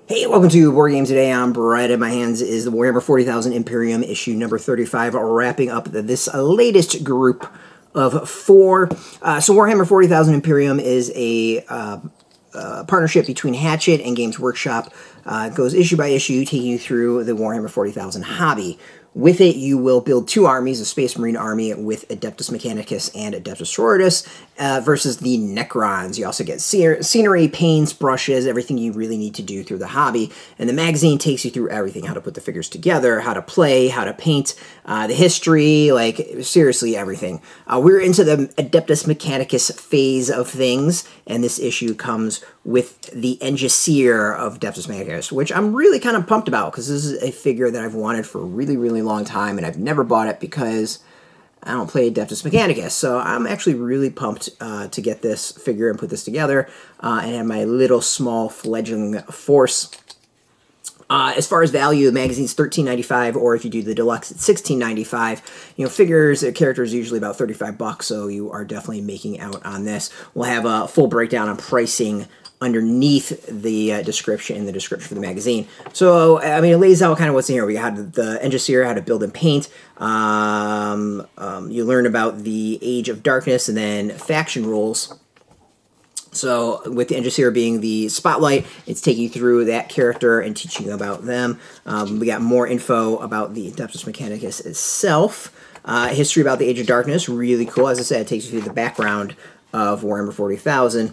Hey, welcome to Board Game Today. I'm Brett. In my hands is the Warhammer 40,000 Imperium issue number 35, wrapping up this latest group of four. So Warhammer 40,000 Imperium is a partnership between Hachette and Games Workshop. It goes issue by issue, taking you through the Warhammer 40,000 hobby. With it, you will build two armies, a Space Marine army with Adeptus Mechanicus and Adeptus Sororitas versus the Necrons. You also get scenery, paints, brushes, everything you really need to do through the hobby. And the magazine takes you through everything, how to put the figures together, how to play, how to paint, the history, like seriously everything. We're into the Adeptus Mechanicus phase of things, and this issue comes with the Enginseer of Adeptus Mechanicus, which I'm really kind of pumped about because this is a figure that I've wanted for a really, really long time, and I've never bought it because I don't play Adeptus Mechanicus. So I'm actually really pumped to get this figure and put this together and have my little small fledgling force. As far as value, the magazine's $13.95, or if you do the deluxe, it's $16.95. You know, figures, characters usually about $35, so you are definitely making out on this. We'll have a full breakdown on pricing underneath the description, in the description for the magazine. So, I mean, it lays out kind of what's in here. We had the Enginseer, how to build and paint. You learn about the Age of Darkness and then faction rules. So, with the Enginseer being the spotlight, it's taking you through that character and teaching you about them. We got more info about the Adeptus Mechanicus itself. History about the Age of Darkness, really cool. As I said, it takes you through the background of Warhammer 40,000.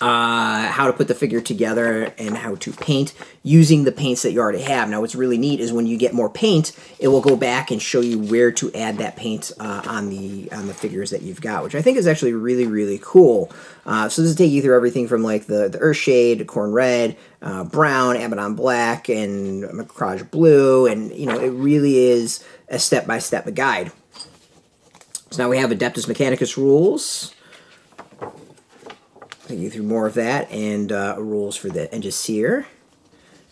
How to put the figure together and how to paint using the paints that you already have. Now, what's really neat is when you get more paint, it will go back and show you where to add that paint on the figures that you've got, which I think is actually really, really cool. So this will take you through everything from like the Earthshade, Corn Red, Brown, Abaddon Black, and Macrage Blue, and you know, it really is a step-by-step guide. So now we have Adeptus Mechanicus rules. Take you through more of that, and rules for the Enginseer.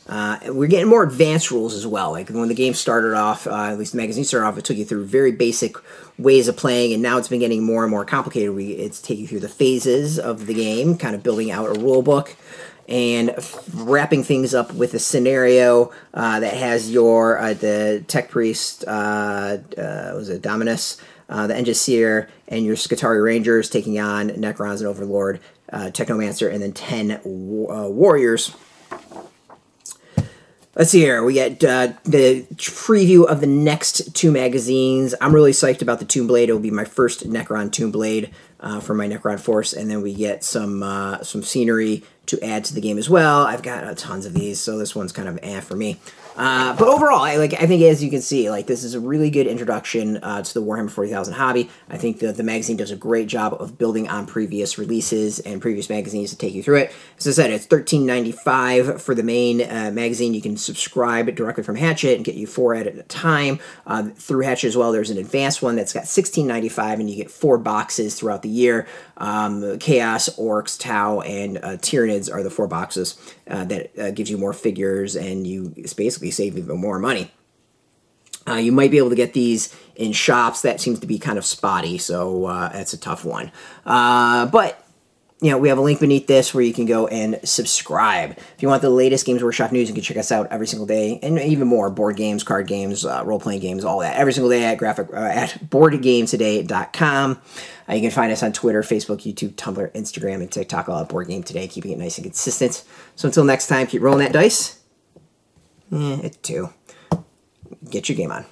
We're getting more advanced rules as well. Like when the game started off, at least the magazine started off, it took you through very basic ways of playing, and now it's been getting more and more complicated. It's taking you through the phases of the game, kind of building out a rule book, and wrapping things up with a scenario that has your the Tech-Priest, was it Dominus, the Enginseer, and your Skitarii Rangers taking on Necrons and Overlord, Technomancer, and then 10 warriors. Let's see here. We get the preview of the next two magazines. I'm really psyched about the Tomb Blade. It will be my first Necron Tomb Blade for my Necron force, and then we get some scenery to add to the game as well. I've got tons of these, so this one's kind of for me. But overall, I think as you can see, like this is a really good introduction to the Warhammer 40,000 hobby. I think the magazine does a great job of building on previous releases and previous magazines to take you through it. As I said, it's $13.95 for the main magazine. You can subscribe directly from Hachette and get you 4 at a time. Through Hachette as well, there's an advanced one that's got $16.95, and you get 4 boxes throughout the year. Chaos, Orcs, Tau, and Tyranids are the 4 boxes that gives you more figures, and you basically save even more money. You might be able to get these in shops. That seems to be kind of spotty, so that's a tough one. But you know, we have a link beneath this where you can go and subscribe. If you want the latest Games Workshop news, you can check us out every single day, and even more, board games, card games, role-playing games, all that, every single day at boardgametoday.com. You can find us on Twitter, Facebook, YouTube, Tumblr, Instagram, and TikTok, all at Board Game Today, keeping it nice and consistent. So until next time, keep rolling that dice. It's 2. Get your game on.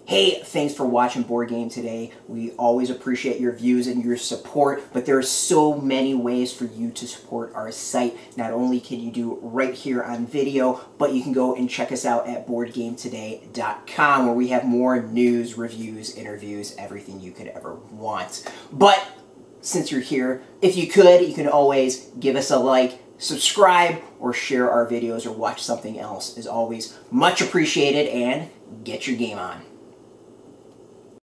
Hey, thanks for watching Board Game Today. We always appreciate your views and your support, but there are so many ways for you to support our site. Not only can you do right here on video, but you can go and check us out at boardgametoday.com, where we have more news, reviews, interviews, everything you could ever want. But since you're here, if you could, you can always give us a like, subscribe, or share our videos, or watch something else. Is always much appreciated, and get your game on.